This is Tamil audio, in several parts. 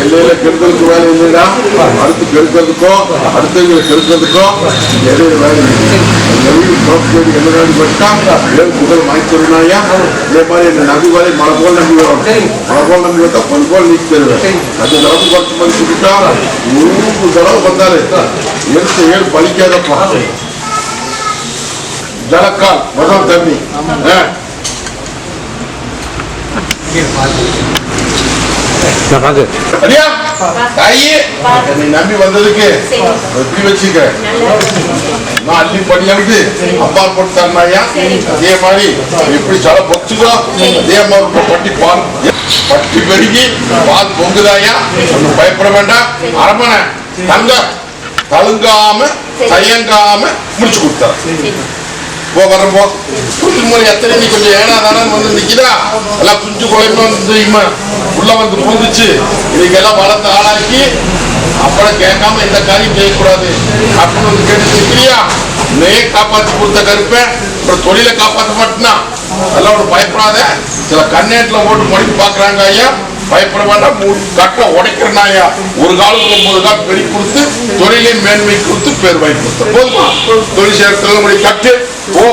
எல்லையில கெடுக்கிறதுக்கு வேலை இல்லைடா, அடுத்து கெடுக்கிறதுக்கோ அடுத்தவங்களை கெடுக்கிறதுக்கோ எல்லையில வேலை இல்லை. என்ன நாடு பட்டா முதல் வாங்கித்தருனாயா, இதே மாதிரி என்ன நம்பி வரை மழை போல் நம்பி வரும், மழை போல் நம்பி வந்தா பொன் போல் நீக்கி தருவேன். அது தடவை குறைச்சி மாதிரி சொல்லிட்டா 100 தடவை வந்தாரு எடுத்து ஏழு பலிக்காதப்பா. ஜலக்கால் முதல் தண்ணி நம்பி வந்ததுக்கு எப்படி வச்சுக்க நான் அள்ளி படியாவது அப்பா போட்டு தரமாயா. அதே மாதிரி எப்படி ஜல பொச்சுக்கோ, அதே மாதிரி பட்டி பால் பட்டி பெருகி பால் பொங்குதாயா, ஒன்னும் பயப்பட வேண்டாம். அரமனை தங்க தழுங்காம தயங்காம முடிச்சு கொடுத்தார். வரப்போ முறை எத்தனை நீ கொஞ்சம் ஏனாதானு வந்து நிக்கிறா, எல்லாம் குஞ்சு குழம்பு வந்து உள்ள வந்து பூந்துச்சு. இன்னைக்கெல்லாம் வளர்த்து ஆளாக்கி அப்புறம் கேட்காம எந்த காரியம் செய்யக்கூடாது அப்படின்னு வந்து கேட்டு நிக்கிறியா. இன்னையே காப்பாற்றி கொடுத்த கருப்பேன், அப்புறம் தொழிலை காப்பாற்ற மாட்டேன்னா அதெல்லாம் ஒன்று பயப்படாத. சில கண்ணேட்டில் போட்டு மடிப்பு பாக்குறாங்க ஐயா, பயப்பட வேண்டாம். கட்ட உடைக்கிறனாயா, ஒரு காலத்துல 9 கால் பெருகி கொடுத்து தொழிலை மேன்மை கொடுத்து பேர் வாங்கி கொடுத்த போதுமா. தொழில் சேர்த்துல முடி கட்டு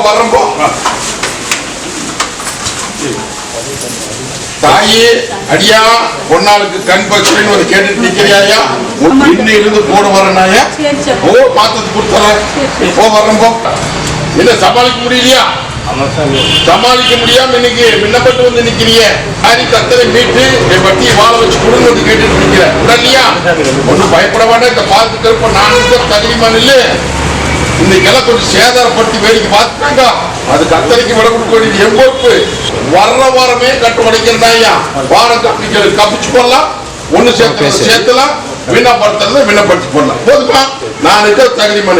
வரம்போ. தாயே அடியா பொன்னாளுக்கு கண் பச்சுன்னு வந்து கேட்டுட்டு நிக்கிறியாயா, இன்னிலிருந்து போட வரனாயா பார்த்தது கொடுத்தல வரம்போ. என்ன சமாளிக்க முடியலையா? சமாளிக்க முடியாம இன்னைக்கு விண்ணப்பட்டு வந்து நிக்கிறீங்க. ஹரி கத்தரை மீட்டு என் வட்டியை வாழ வச்சு கொடுங்க வந்து கேட்டுட்டு நிக்கிற உடனே ஒன்னும் பயப்பட வேண்டாம். இந்த பார்த்துக்கிறப்ப நான் தகுதிமான இல்ல, இன்னைக்கெல்லாம் கொஞ்சம் சேதாரப்படுத்தி வேடிக்கை பார்த்துட்டாங்க. அது கத்தரைக்கு விட கொடுக்க வேண்டியது என் பொறுப்பு. வர்ற வாரமே கட்டு உடைக்கிறதாயா, வாரம் கப்பிச்சு போடலாம், ஒண்ணு சேர்த்துலாம், விண்ணப்படுத்துறது விண்ணப்படுத்தி போடலாம். போதுமா, நான் இருக்க தகுதிமான.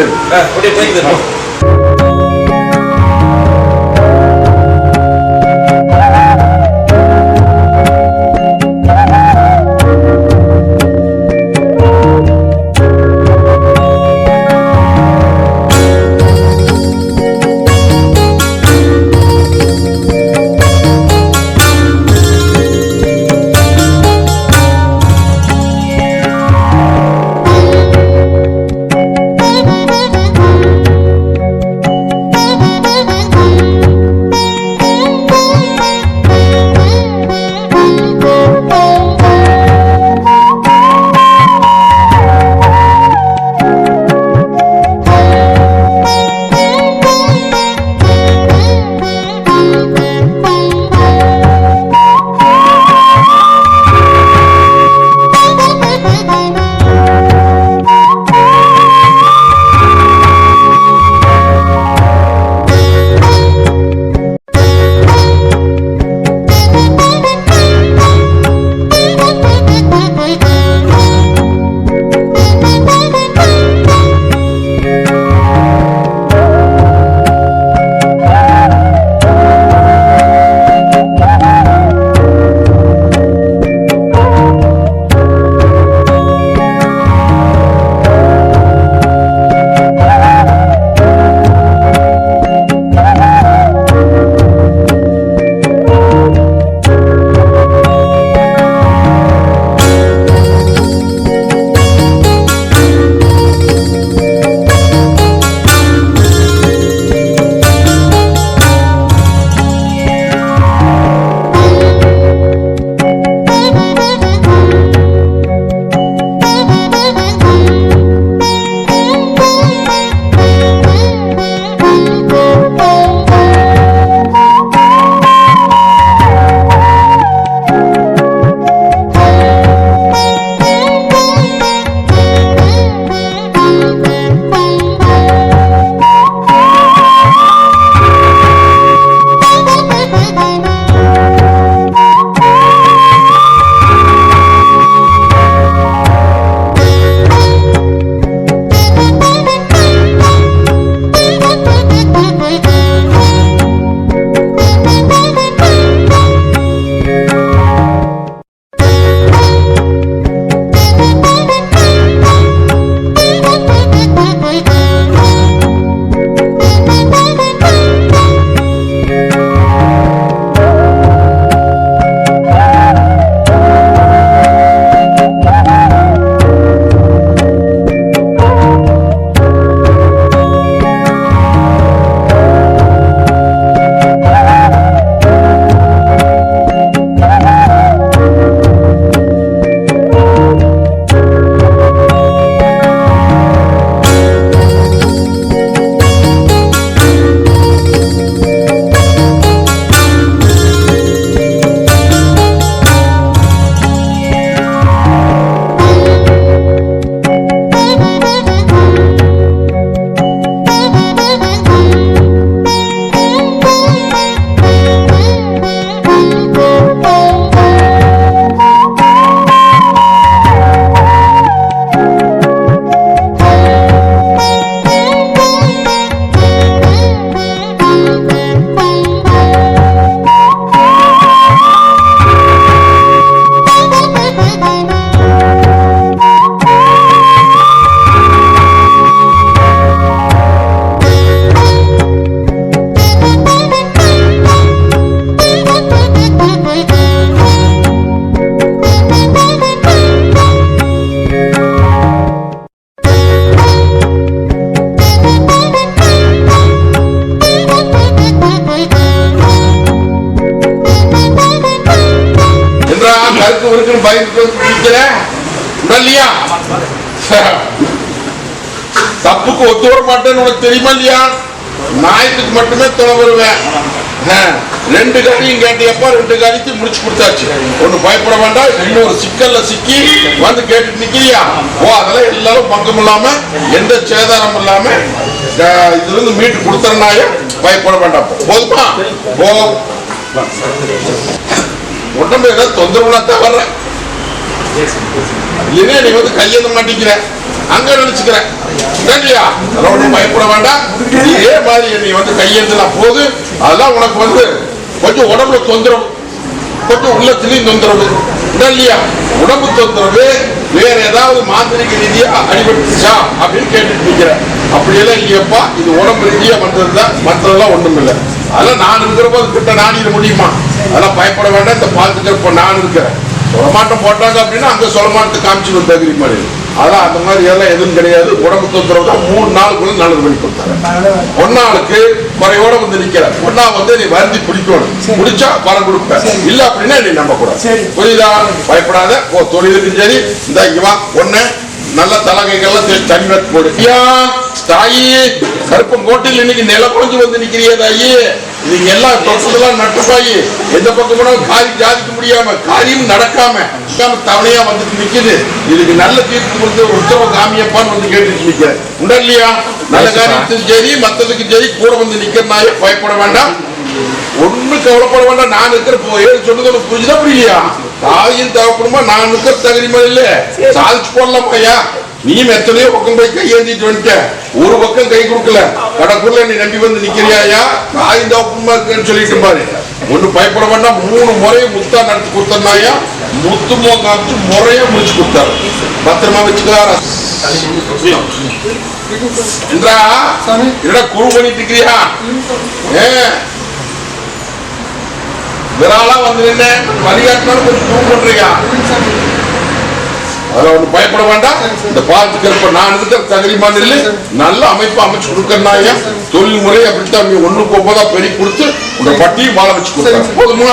பயந்துட்டு வந்து நிக்கிறேன் இல்லையா? தப்புக்கு ஒத்து வர மாட்டேன்னு உனக்கு தெரியுமா இல்லையா? நாயத்துக்கு மட்டுமே துணை வருவேன். 2 காரியம் கேட்டியப்பா, 2 காரியத்தையும் முடிச்சு கொடுத்தாச்சு. ஒண்ணு பயப்பட வேண்டாம், இன்னொரு சிக்கல்ல சிக்கி வந்து கேட்டுட்டு நிக்கிறியா? அதெல்லாம் எல்லாரும் பங்கம் இல்லாம எந்த சேதாரம் இல்லாம இதுல இருந்து மீட்டு கொடுத்தனாய பயப்பட வேண்டாம். போதுமா? உடம்பு ஏதாவது தொந்தரவுனா தவற இல்லைன்னா நீ வந்து கையெழுத மாட்டேங்கிற அங்க நினைச்சுக்கிறேன் இல்லையா? அதெல்லாம் பயப்பட வேண்டாம். இதே மாதிரி நீ வந்து கையெழுந்தா போது அதெல்லாம் உனக்கு வந்து கொஞ்சம் உடம்புல தொந்தரவு, கொஞ்சம் உள்ளத்திலையும் தொந்தரவு இல்லையா? உடம்பு தொந்தரவு வேற ஏதாவது மாந்திரிக ரீதியா அடிபட்டுச்சா அப்படின்னு கேட்டுட்டு நிக்கிற. அப்படியெல்லாம் இல்லையப்பா, இது உடம்பு ரீதியா வந்ததுதான், மற்றதெல்லாம் ஒண்ணும் இல்லை. அதெல்லாம் நான் இருக்கிற போது கிட்ட நாடிட முடியுமா? அதெல்லாம் பயப்பட வேண்டாம். இந்த பாத்துக்கிறப்ப நான் இருக்கிறேன். சொலமாட்டம் போட்டாங்க அப்படின்னா அங்க சொலமாட்டத்தை காமிச்சு தகுதி மாதிரி. அதான் அந்த மாதிரி எல்லாம் எதுவும் கிடையாது. உடம்பு தொந்தரவு தான் 3 நாளுக்குள்ள நல்லது பண்ணி கொடுத்தாங்க. 1 நாளுக்கு குறையோட வந்து நிக்கிற. 1 வந்து நீ வருந்தி பிடிக்கணும். பிடிச்சா பணம் கொடுப்ப, இல்ல அப்படின்னா நீ நம்ப கூடாது. புரியுதா? பயப்படாத. தொழிலுக்கும் சரி இந்த இங்க வா, ஒண்ணு நல்ல தலகைகள்லாம் தண்ணி போடு. தாயி கருப்பம் கோட்டையில் இன்னைக்கு நில குறைஞ்சு வந்து நிக்கிறிய தாயி. நீங்க எல்லாம் தொட்டதெல்லாம் நட்டுப்பாயி எந்த பக்கம் கூட காரியம் சாதிக்க முடியாம, காரியம் நடக்காம தவணையா வந்துட்டு நிக்குது. இதுக்கு நல்ல தீர்ப்பு கொடுத்து உத்தரவு காமியப்பான்னு வந்து கேட்டுட்டு நிக்கிற உண்டா இல்லையா? நல்ல காரியத்துக்கு சரி மற்றதுக்கு சரி கூட வந்து நிக்கிறனாய பயப்பட வேண்டாம். ஒண்ணு கவலைப்பட வேண்டாம். நான் இருக்கிற சொன்னது புரிஞ்சுதா புரியலையா? தாயும் தேவைப்படுமா? நான் இருக்கிற தகுதி மாதிரி இல்ல சாதிச்சு போடலாம் ஐயா. நீயும் எத்தனையோ பக்கம் போய் கை ஏந்திட்டு வந்துட்ட, ஒரு பக்கம் கை கொடுக்கல. கடக்குள்ள நீ நம்பி வந்து நிக்கிறியா? தாயும் தேவைப்படுமா இருக்குன்னு சொல்லிட்டு பாரு. ஒண்ணு பயப்பட வேண்டாம். 3 முறையை முத்தா நடத்தி கொடுத்தனாயா. முத்துமோ காமிச்சு முறையா முடிச்சு கொடுத்தாரு. பத்திரமா வச்சுக்கிறாரா என்றா என்னடா குரு பண்ணிட்டு இருக்கிறியா? விராலா வந்து நின்ன வழிகாட்டினாலும் கொஞ்சம் குரு பண்றியா? அதெல்லாம் ஒண்ணு பயப்பட வேண்டாம். இந்த பாத்துக்கிறப்ப நான் இருக்கிற தகுதிமான இல்லை நல்ல அமைப்பு அமைச்சு கொடுக்கறனாயா. தொழில் முறை அப்படித்தான். நீ 1:9 பெருக்கி கொடுத்து உங்க பட்டியும் வாழ வச்சு கொடுத்தாங்க. போதுமா?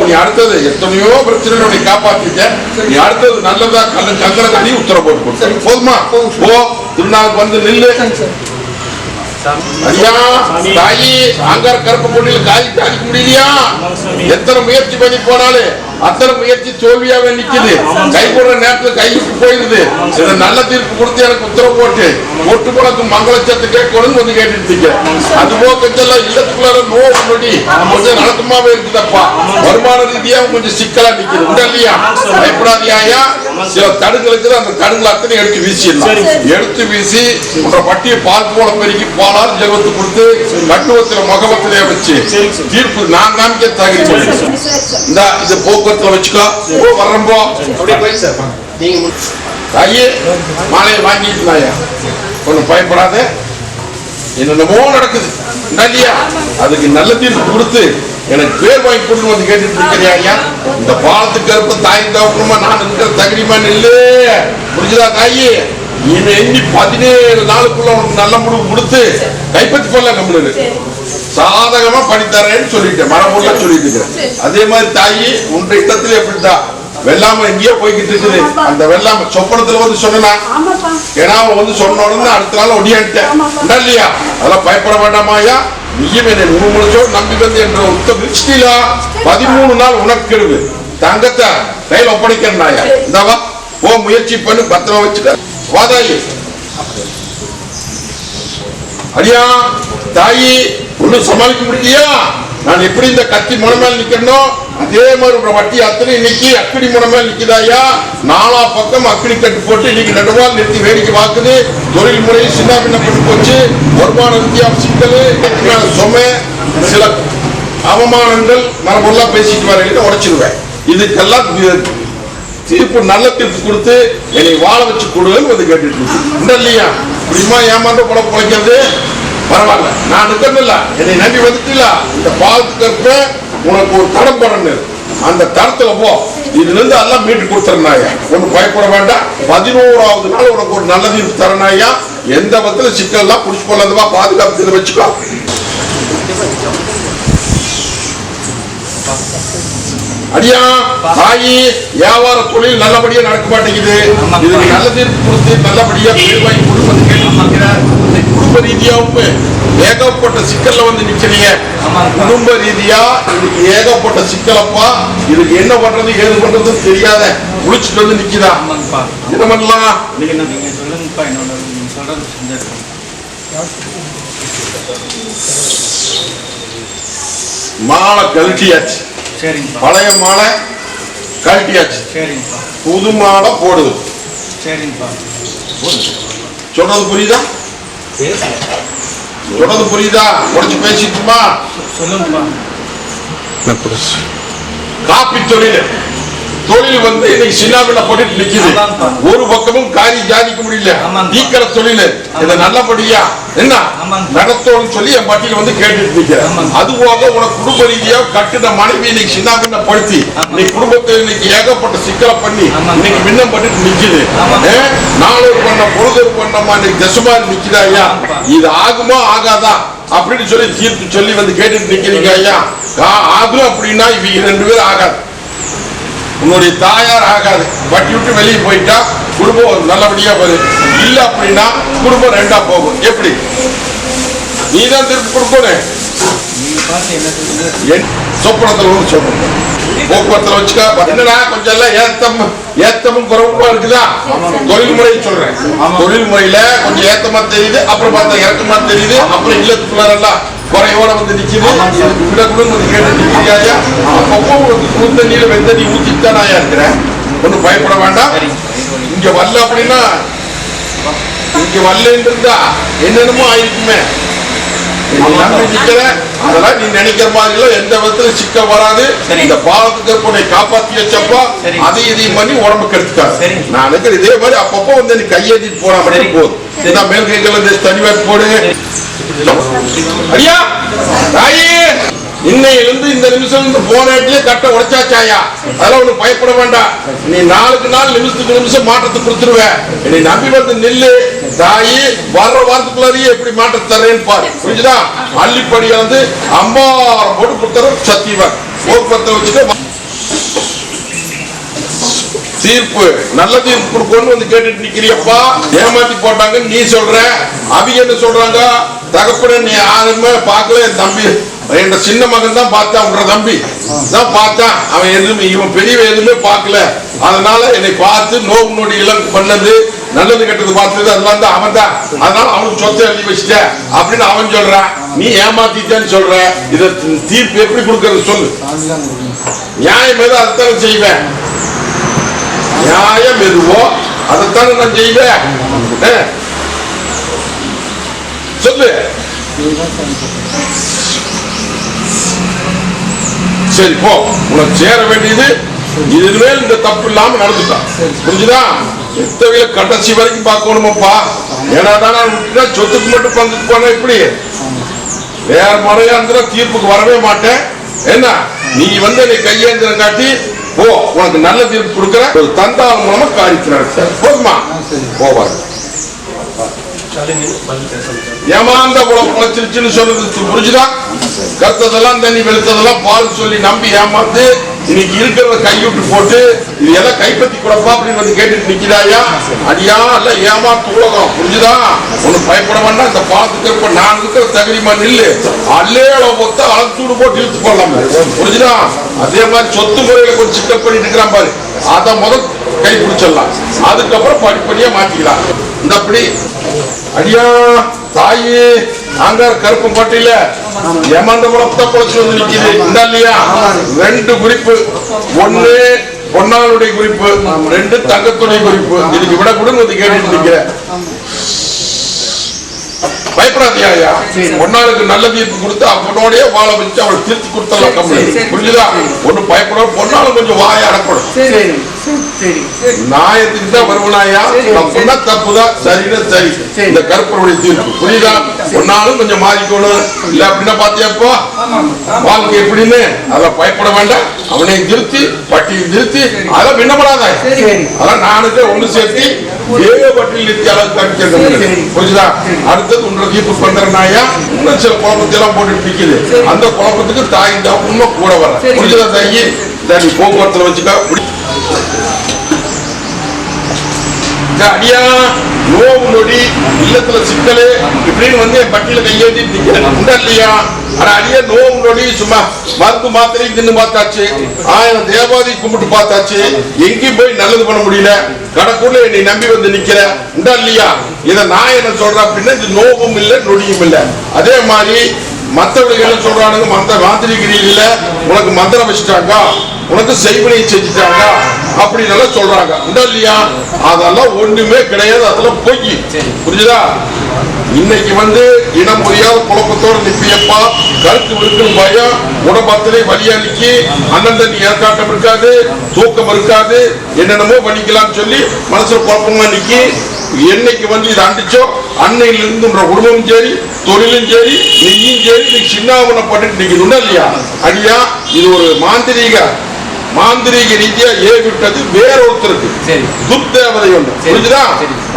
நீ அடுத்தது எத்தனையோ பிரச்சனை உன்னை காப்பாத்திட்ட. நீ அடுத்தது நல்லதா கங்கண தண்ணி உத்தரவு போட்டு கொடுத்த. போதுமா? திருநாளுக்கு வந்து நில்லு. ஐயா தாயி அங்கார கருப்பு பொண்ணில் காய் சாதிக்க முடியலையா? எத்தனை முயற்சி பண்ணி போனாலும் அத்தனை முயற்சி தோல்வியாவே நிக்குது. கை போடுற நேரத்துல கை விட்டு போயிருது. இதை நல்ல தீர்ப்பு கொடுத்து எனக்கு உத்தரவு போட்டு ஒட்டு போலக்கு மங்களச்சத்து கேட்கணும்னு வந்து கேட்டுட்டு இருக்க. அது போக்கெல்லாம் இல்லத்துக்குள்ளார நோவு நொடி கொஞ்சம் நடக்கமாவே இருக்குதப்பா. வருமான ரீதியா கொஞ்சம் சிக்கலா நிக்குது உண்டா இல்லையா? பயப்படாதியா. சில தடுங்களுக்கு அந்த தடுங்களை அத்தனை எடுத்து வீசிடலாம். எடுத்து வீசி உங்க பட்டியை பால் போல பெருக்கி பாலால் ஜெகத்து கொடுத்து கட்டுவத்துல முகவத்திலே வச்சு தீர்ப்பு நான் காமிக்க தகுதி. இந்த இது போக்குவரத்துல வச்சுக்கோ. வர்றம்போ தாயே மாலையை வாங்கிட்டு ஒன்னும் பயப்படாத. என்னென்னமோ நடக்குது இல்லையா? அதுக்கு நல்ல தீர்ப்பு கொடுத்து எனக்கு பேர் வாங்கி கொண்டு வந்து கேட்டுட்டு இருக்கிறியா? இந்த பாலத்துக்கு கருப்ப தாய் தவக்கணுமா நான் இருக்கிற தகுதிமான் இல்ல. புரிஞ்சுதா தாயி? எண்ணி 17 நாளுக்குள்ள உனக்கு நல்ல முடிவு கொடுத்து கைப்பற்றி போடலாம். கம்பெனி சாதகமா பண்ணித்தரேன்னு சொல்லிட்டேன். மரபுள்ள சொல்லிட்டு இருக்கிறேன். அதே மாதிரி தாயி உன்ற இடத்துல எப்படிதான் வெள்ளாம எங்கேயோ போய்கிட்டு இருக்குது. அந்த வெள்ளாம சொப்பனத்துல வந்து சொன்னா ஏன்னா வந்து சொன்ன உடனே அடுத்த நாள் ஒடியான்ட்டேன் இல்லையா? அதெல்லாம் பயப்பட வேண்டாமாயா. நீயும் என்னை முழுமுழுச்சோ நம்பி வந்து என்ற உத்தரவு 13 நாள் உனக்கு கெடுவு தங்கத்தை கையில் ஒப்படைக்கிறனாயா. இந்தாவா முயற்சி பண்ணி பத்திரமா வச்சுக்க. வாதாயி அடியா தாயி ஒன்னும் சமாளிக்க முடியா? நான் எப்படி இந்த கத்தி முனை மேல் நிக்கணும் அதே மாதிரி வட்டி அத்தனை இன்னைக்கு அக்கடி முனை மேல் நிக்குதாயா. 4 பக்கம் அக்கடி கட்டு போட்டு இன்னைக்கு நடுவால் நிறுத்தி வேடிக்கை பார்க்குது. தொழில் முறையை சின்ன பின்னப்பட்டு போச்சு. வருமான வித்தியாச சிக்கல், சுமை, சில அவமானங்கள் மரபொருளா பேசிட்டு வர உடைச்சிருவேன். இதுக்கெல்லாம் தீர்ப்பு நல்ல தீர்ப்பு கொடுத்து என்னை வாழ வச்சு கொடுன்னு வந்து கேட்டுட்டு இருக்கு இல்லையா? இப்படிமா ஏமாந்த போல பிழைக்கிறது பரவாயில்ல. நான் நிற்கல என்னை நம்பி வந்துட்டீங்கள. இந்த பாலத்துக்கு உனக்கு ஒரு தடம் போடணும். அந்த தரத்துல போ. இதுல இருந்து எல்லாம் மீட்டு கொடுத்துறனாயா. ஒண்ணு பயப்பட வேண்டாம். 11வது நாள் உனக்கு ஒரு நல்ல தீர்ப்பு தரனாயா. எந்த பத்தில சிக்கல் எல்லாம் புடிச்சு போடலாதுவா. பாதுகாப்பு வச்சுக்கோ. அடியா தாயி வியாபார தொழில் நல்லபடியா நடக்க மாட்டேங்குது. இதுக்கு நல்ல தீர்ப்பு கொடுத்து நல்லபடியா பேர்வாய் குடும்பத்துக்கு குடும்ப ரீதியாவும் ஏகப்பட்ட சிக்கல்ல வந்து நிக்கிறீங்க. குடும்ப ரீதியா இதுக்கு ஏகப்பட்ட சிக்கலப்பா. இதுக்கு என்ன பண்றது ஏது பண்றது தெரியாத முடிச்சுட்டு வந்து நிக்கிறா. என்ன பண்ணலாம்? மாலை கழட்டியாச்சு, பழைய மாலை கழட்டியாச்சு, புது மாலை போடுது. சொல்றது புரியுதா? சொல்றது புரியுதா? உடச்சு பேசிட்டுமா? காப்பி தொழில் வந்து இன்னைக்கு சின்னாபின்ன போட்டு நிக்குது. ஒரு பக்கமும் காரி ஜாதிக்க முடியல. தீக்கிற தொழில் இதை நல்லபடியா என்ன நடத்தோன்னு சொல்லி என் பட்டியல வந்து கேட்டுட்டு நிக்கிறேன். அது போக உனக்கு குடும்ப ரீதியா கட்டுன மனைவி இன்னைக்கு சின்னாபின்ன படுத்தி இன்னைக்கு குடும்பத்தில் இன்னைக்கு ஏகப்பட்ட சிக்கலை பண்ணி இன்னைக்கு மின்னம் பட்டு நிக்குது. நாளொரு பண்ண பொழுதொரு பண்ணமா இன்னைக்கு தசமாரி நிக்குதா ஐயா? இது ஆகுமா ஆகாதா அப்படின்னு சொல்லி தீர்ப்பு சொல்லி வந்து கேட்டுட்டு நிக்கிறீங்க ஐயா. ஆகும் அப்படின்னா இவங்க 2 பேரும் ஆகாது. உன்னுடைய தாயார் ஆகாது. வட்டி விட்டு வெளியே போயிட்டா குடும்பம் நல்லபடியா வரும். இல்ல அப்படின்னா குடும்பம் 2ஆ போகும். எப்படி? நீதான் திருப்பி கொடுக்கணும். சொப்பனத்துல வந்து சொல்லணும். போக்குவரத்துல வச்சுக்கா. என்னடா கொஞ்சம் எல்லாம் ஏத்தமும் குறைவுமா இருக்குதா? தொழில்முறை சொல்றேன். தொழில்முறையில கொஞ்சம் ஏத்தமா தெரியுது, அப்புறம் பார்த்தா இறக்கமா தெரியுது, அப்புறம் இல்லத்துக்குள்ளாரெல்லாம் குறையோட வந்து நிக்குது. அப்பப்போ உனக்கு குளிர்ந்த நீர் வெந்த நீ ஊத்திட்டு தான் நான் இருக்கிறேன். ஒன்னும் பயப்பட வேண்டாம். இங்க வரல அப்படின்னா இங்க வரலன்னு இருந்தா என்னென்னமோ ஆயிருக்குமே. அதெல்லாம் நீ நினைக்கிற மாதிரி எந்த விதத்துல சிக்கல் வராது. இந்த பாலத்துக்கு உன்னை காப்பாத்தி வச்சப்பா அதை இதையும் பண்ணி உடம்புக்கு எடுத்துக்காது. நான் நினைக்கிறேன் இதே மாதிரி அப்பப்போ வந்து நீ கையேற்றிட்டு போனா மட்டும் போதும். மேல் கைகள் தனிவாட்டு போடு. ஐயா தாயே, இன்னையிலிருந்து இந்த நிமிஷம் போன இடத்துல கட்ட உடைச்சாச்சாயா. அதெல்லாம் ஒண்ணு பயப்பட வேண்டாம். நீ நாளுக்கு நாள் நிமிஷத்துக்கு நிமிஷம் மாற்றத்தை கொடுத்துருவேன். என்னை நம்பி வந்து நெல்லு தாயி. வர்ற வாரத்துக்குள்ளாரியே எப்படி மாற்றத்தை தரேன்னு பாரு. புரிஞ்சுதா? அள்ளிப்படிய வந்து அம்பாரம் போட்டு கொடுத்துற சத்தியவன் போக்குவரத்தை வச்சுட்டு தீர்ப்பு நல்ல தீர்ப்பு கொடுக்கணும்னு வந்து கேட்டுட்டு நிக்கிறியப்பா. ஏமாத்தி போட்டாங்க நீ சொல்ற. அவங்க என்ன சொல்றாங்க? தகப்பன நீ யாருமே பார்க்கல. என் தம்பி என் சின்ன மகன் தான் பார்த்தான். உன்ற தம்பி தான் பார்த்தான். அவன் எதுவுமே இவன் பெரியவன் எதுவுமே பார்க்கல. அதனால என்னை பார்த்து நோவு நோடி இளம் பண்ணது நல்லது கெட்டது பார்த்தது அதெல்லாம் தான் அவன் தான். அதனால அவனுக்கு சொத்தை எழுதி வச்சுட்ட அப்படின்னு அவன் சொல்றான். நீ ஏமாத்திட்டேன்னு சொல்ற. இத தீர்ப்பு எப்படி கொடுக்கறது சொல்லு. நியாயம் ஏதோ அதைத்தானே செய்வேன். நியாயம் எதுவோ அதைத்தானே நான் செய்வேன். சொல்லு. சரி போ. உனக்கு சேர வேண்டியது இதுவே இந்த தப்பு இல்லாம நடந்துட்டான். புரிஞ்சுதா? எத்தவையில கடைசி வரைக்கும் பார்க்கணுமாப்பா. ஏன்னா சொத்துக்கு மட்டும் பங்குக்கு போன இப்படி வேற முறையா இருந்தா தீர்ப்புக்கு வரவே மாட்டேன். என்ன நீ வந்து என்னை கையேந்திரம் காட்டி போ. உனக்கு நல்ல தீர்ப்பு கொடுக்குற ஒரு தந்தால் மூலமா காரியத்தை நடத்த போதுமா? போவாரு. ஏமாந்த குளம் குளச்சிருச்சுன்னு சொல்றது புரிஞ்சுதா? கருத்ததெல்லாம் தண்ணி வெளுத்ததெல்லாம் பால் சொல்லி நம்பி ஏமாந்து இன்னைக்கு இருக்கிறத கைவிட்டு போட்டு இது எல்லாம் கைப்பற்றி கொடுப்பா அப்படின்னு வந்து கேட்டுட்டு நிக்கிறாயா? அடியா இல்ல ஏமாத்து உலகம். புரிஞ்சுதா? ஒண்ணு பயப்பட வேண்டாம். இந்த பாலத்துக்கு இருப்ப நான் இருக்கிற தகுதிமா நில்லு. அல்லேள மொத்த அளத்தூடு போட்டு இழுத்து போடலாம். புரிஞ்சுதா? அதே மாதிரி சொத்து முறையில கொஞ்சம் சிக்கல் பண்ணிட்டு இருக்கிறான் பாரு. அதை முதல் கை பிடிச்சிடலாம். அதுக்கப்புறம் படிப்படியா மாத்திக்கலாம். இந்த அப்படி அடியா தாயே அங்க கருப்பு கோட்டையில ஏமாந்த குளத்தை குளச்சு வந்து நிக்குது. இந்த இல்லையா? 2 குறிப்பு. 1 பொன்னாளுடைய குறிப்பு, 2 தங்கத்துடைய குறிப்பு. இதுக்கு விட கூட வந்து கேட்டுட்டு நிக்கிற. பயப்படாதியா? பொன்னாளுக்கு நல்ல தீர்ப்பு கொடுத்து அவனோடய வாழ வச்சு அவளை திருத்தி கொடுத்தலாம் கம்பெனி. புரிஞ்சுதா? ஒண்ணு பயப்பட. பொன்னாலும் கொஞ்சம் வாய அடப்படும். நியாயத்துக்கு தான் வருவனாயா. தப்புனா தப்புதான், சரின்னா சரி. இந்த கருப்பருடைய தீர்ப்பு புரியுதா? ஒன்னாலும் கொஞ்சம் மாறிக்கணும். இல்ல அப்படின்னா பாத்தியாப்போ வாழ்க்கை எப்படின்னு அதை பயப்பட வேண்டாம். அவனையும் திருத்தி பட்டியல் திருத்தி அதை விண்ணப்படாத. அதான் நானுக்கு ஒண்ணு சேர்த்து ஏழு பட்டியல் நிறுத்தி அளவுக்கு காமிச்சிருக்கேன். புரியுதா? அடுத்தது ஒன்றரை தீர்ப்பு பண்றனாயா. இன்னும் சில குழப்பத்தை எல்லாம் போட்டு நிக்குது. அந்த குழப்பத்துக்கு தாய் தான் இன்னும் கூட வர. புரியுதா தாயி? நீ போக்குவரத்துல வச்சுக்கா. அடியா நோவு நொடி இல்லத்துல சிக்கலு இப்படின்னு வந்து என் பட்டியல கையெழுத்தி நிக்கிறேன் இல்லையா? ஆனா அடியா நோவு நொடி சும்மா மருந்து மாத்திரை தின்னு பார்த்தாச்சு, 1000 தேவாதி கும்பிட்டு பார்த்தாச்சு, எங்கேயும் போய் நல்லது பண்ண முடியல. கடைக்குள்ள என்னை நம்பி வந்து நிக்கிற உண்டா இல்லையா? இதை நான் என்ன சொல்றேன் அப்படின்னா இது நோவும் இல்லை நொடியும் இல்லை. அதே மாதிரி மற்றவர்கள் என்ன சொல்றானுங்க, மாந்திரிகிரி இல்ல உனக்கு மந்திரம் வச்சுட்டாங்க, உனக்கு செய்வினை செஞ்சுட்டாங்க அப்படின்னு சொல்றாங்க உண்டா இல்லையா? அதெல்லாம் ஒண்ணுமே கிடையாது, அதெல்லாம் பொய். புரியுதா? இன்னைக்கு வந்து இனம் புரியாத குழப்பத்தோடு நிப்பியப்பா, கருத்து விருக்கும் பயம், உடம்பத்திலே வலியா நிக்கி, அண்ணன் தண்ணி ஏற்காட்டம் இருக்காது, தூக்கம் இருக்காது, என்னென்னமோ பண்ணிக்கலாம்னு சொல்லி மனசுல குழப்பமா நிக்கி, என்னைக்கு வந்து இதை அண்டிச்சோ அன்னையில இருந்து குடும்பமும் சரி தொழிலும் சரி நீயும் சரி நீ சின்னாவனப்பட்டு நிக்கணும் இல்லையா? அடியா இது ஒரு மாந்திரீக ரீதியா ஏவிட்டது வேறொருத்தருக்கு துர்தேவதை ஒன்று. புரிஞ்சுதா?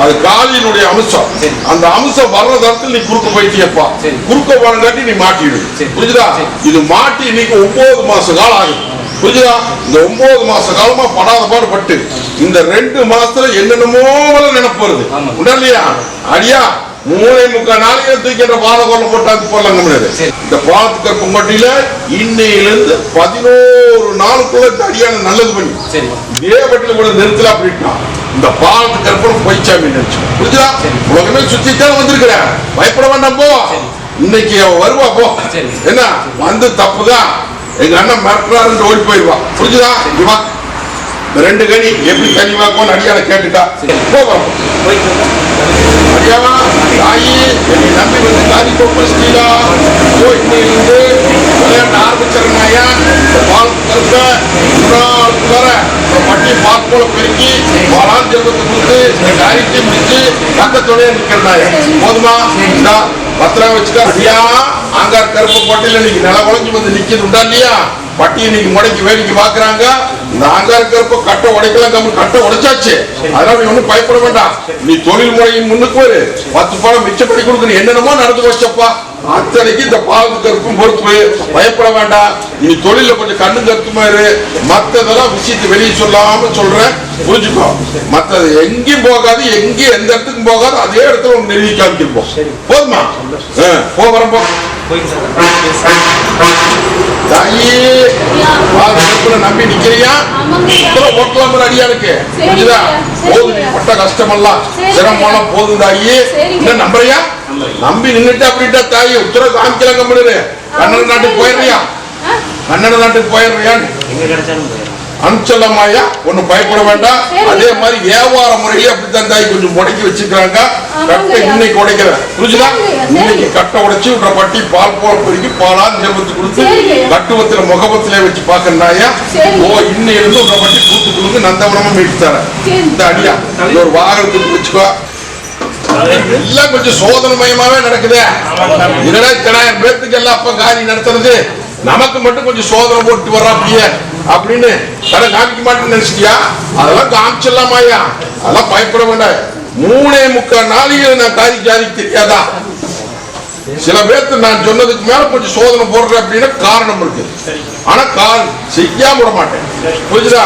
அது காளியினுடைய அம்சம். அந்த அம்சம் வர்ற தரத்தில் நீ குறுக்க போயிட்டியப்பா, குறுக்க வரங்காட்டி நீ மாட்டிடு. புரிஞ்சுதா? இது மாட்டி இன்னைக்கு 9 மாச காலம் ஆகுது. புரிஞ்சுதா? இந்த 9 மாச காலமா படாத பாடுபட்டு இந்த 2 மாசத்துல என்னென்னமோ நினைப்பு வருது உண்டா இல்லையா? அடியா 3.25 நாளைக்கு தூக்கின்ற பாத கொள்ள போட்டாது போடலாங்க முடியாது. இந்த பாலத்துக்கு பொங்கட்டியில இன்னையிலிருந்து 11 நாளுக்குள்ள அடியான நல்லது பண்ணி இதே பட்டியல கூட நிறுத்தல அப்படின்னா இந்த பாலத்துக்கு அப்புறம் பொய்ச்சாமி நினைச்சு. புரிஞ்சுதா? உலகமே சுத்தித்தான் வந்திருக்கிறேன், பயப்பட வேண்டாம் போ. இன்னைக்கு வருவா போ. என்ன வந்து தப்புதான், எங்க அண்ணன் மிரட்டுறாரு ஓடி போயிடுவா. புரிஞ்சுதா? இவா 2 கனி எப்படி தனி வாக்கும் அடியால கேட்டுட்டா போவோம். அடியாவா தாயி என்னை நம்பி வந்து காதி கோப்பா இன்னையிலிருந்து விளையாட்டு ஆரம்பிச்சிருந்தாயா? பால் கருப்ப வர பட்டி பால் போல பெருக்கி பாலான் ஜெபத்தை கொடுத்து காரியத்தை முடிச்சு பக்கத்தோடய நிக்கிறனாயா போதுமா? பத்திரம் வச்சுக்கா. ஐயா ஆங்கார் கருப்பு பட்டியல இன்னைக்கு நில உழைஞ்சி வந்து நிக்கிறது உண்டா இல்லையா? பட்டி இன்னைக்கு முடக்கி வேடிக்கை பாக்குறாங்க. இந்த ஆங்கார கருப்ப கட்ட உடைக்கலாம், கட்ட உடைச்சாச்சு. அதனால நீ ஒன்னும் பயப்பட வேண்டாம். நீ தொழில் முறையின் முன்னுக்கு ஒரு 10 பணம் மிச்சப்படி கொடுக்கணும். என்னென்னமோ நடந்து வச்சப்பா அத்தனைக்கு இந்த பாலத்து கருப்பும் பொறுப்பு. பயப்பட வேண்டாம். நீ தொழில கொஞ்சம் கண்ணு கருத்துமா இரு. மத்ததெல்லாம் விஷயத்தை வெளியே சொல்லாம சொல்றேன், புரிஞ்சுக்கோ. மத்தது எங்கேயும் போகாது, எங்கேயும் எந்த இடத்துக்கும் போகாது, அதே இடத்துல உங்க நிறுவி காமிக்கிருப்போம். போதுமா? போகிறோம் போ. தாயே நம்பி நிக்கிறியா? ஓட்டலாம் அடியா இருக்கு. புரிஞ்சுதா? போதும், நீ பட்ட கஷ்டமெல்லாம் சிரமம் போதும் தாயி. என்ன நம்புறியா? நம்பி நின்னுட்டு அப்படின்ட்டா தாயி உத்தரவு காமிக்கலாம். கம்பெனு கன்னட நாட்டுக்கு போயிடுறியா? கன்னட நாட்டுக்கு போயிடுறியா? அனுச்சலமாயா ஒன்னும் பயப்பட வேண்டாம். அதே மாதிரி வியாபார முறையிலே அப்படித்தான் தாய் கொஞ்சம் முடக்கி வச்சுக்கிறாங்க. கட்டை இன்னைக்கு உடைக்கிறேன். புரிஞ்சுதா? இன்னைக்கு கட்டை உடைச்சு விடுற பட்டி பால் போல பெருக்கி பாலான்னு ஜெபத்து கொடுத்து கட்டுவத்துல முகபத்திலே வச்சு பாக்குறாயா? ஓ இன்னையிலிருந்து விடுற பட்டி கூத்து கொடுத்து நந்தவனமா மீட்டு தரேன். இந்த அடியா ஒரு வாகனத்துக்கு வச்சுக்கோ. எல்லாம் கொஞ்சம் சோதனை மயமாவே நடக்குது. 2,000 பேருக்கு எல்லாம் அப்ப காரியம் நடத்துறது, நமக்கு மட்டும் கொஞ்சம் சோதனை போட்டு வர்றா அப்படியே அப்படின்னு கடை காமிக்க மாட்டேன்னு நினைச்சிட்டியா? அதெல்லாம் காமிச்சிடலாமாயா? அதெல்லாம் பயப்பட வேண்டாம். 3.25 நாளைக்கு நான் காரி ஜாதிக்கு தெரியாதா? சில பேருக்கு நான் சொன்னதுக்கு மேல கொஞ்சம் சோதனை போடுறேன் அப்படின்னா காரணம் இருக்கு. ஆனா செய்யாம விட மாட்டேன். புரிஞ்சுதா?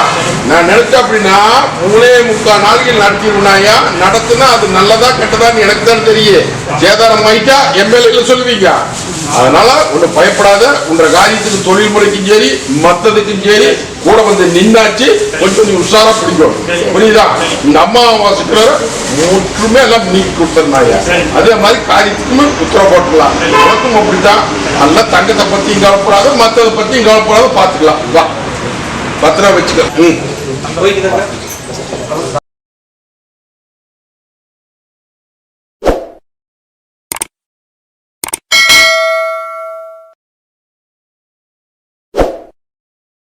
நான் நினைச்சேன் அப்படின்னா 3.25 நாளைக்கு நடத்திடுனாயா? நடத்துனா அது நல்லதா கெட்டதான்னு எனக்கு தான் தெரியும். சேதாரம் ஆயிட்டா எம்எல்ஏ சொல்லுவீங்க. அதனால ஒண்ணு பயப்படாத. உன்ற காரியத்துக்கு தொழில் முறைக்கும் சரி மத்ததுக்கும் சரி கூட வந்து நின்னாச்சு கொஞ்சம் நீ உஷாரா பிடிக்கும். புரியுதா? இந்த அம்மாவாசைக்குள்ள முற்றுமே எல்லாம் நீக்கி கொடுத்துருந்தாங்க. அதே மாதிரி காரியத்துக்குமே உத்தரவு போட்டுக்கலாம். உனக்கும் அப்படித்தான். நல்லா தங்கத்தை பத்தியும் கவலைப்படாத, மத்ததை பத்தியும் கவலைப்படாத, பாத்துக்கலாம். வா பத்திரம் வச்சுக்க.